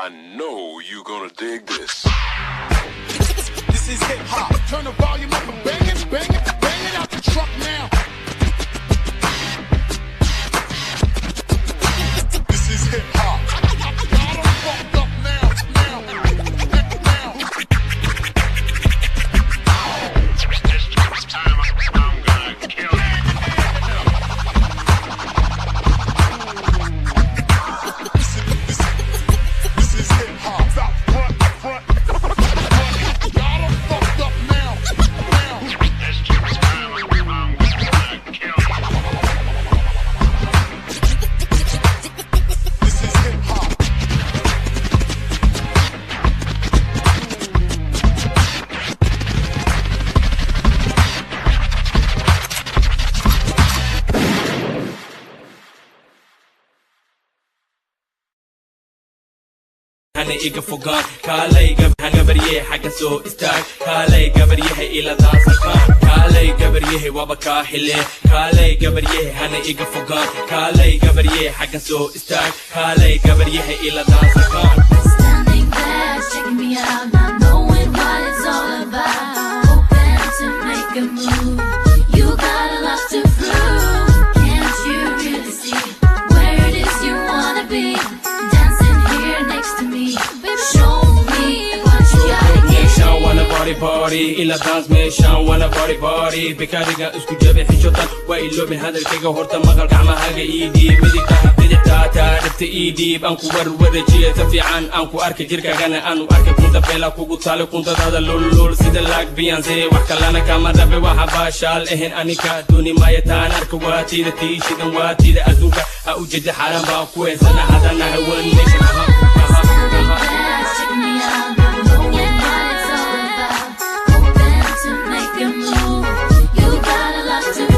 I know you're gonna dig this. This is hip hop. Turn the volume up and bang it, bang it, bang it out the truck now. This is hip hop. Got 'em fucked up now, now, now. This time I'm gonna kill you. This is hip hop. Stop, front. Got 'em fucked up now, now. This time I'm gonna kill you. This is hip hop. أنا إيجا فوقان كالي قبريه حق سو استاك كالي قبريه إلى داسكان كالي قبريه وبكاهله كالي قبريه أنا إيجا فوقان كالي قبريه حق سو استاك كالي قبريه إلى داسكان. Standing there, checking me out, not knowing what it's all about. Hoping to make a move. You got a lot to prove. Can't you really see where it is you wanna be? Dancing here next to me. Show me what you gotta get. Shall wanna party إلى dance me shall wanna party بكاريجا اسكو جابي حشوطان وإلو من هذا الكيكا هورتا مغل كعما هاجا إيدي مديكا بديتا تعرفت إيدي بانكو ورجية تفيعان أنكو أركي جيركا غانا أنو أركي كنت بيلا كوكو تالي كنت هذا لول سيدا لاك بيانزي وحكالانا كاما ربي وحبا شال إهن أنيكا دوني ما يتان أركو واتي دا تيشي دن واتي دا أزوكا أوجد حرام باكوين سنة هذا نهوان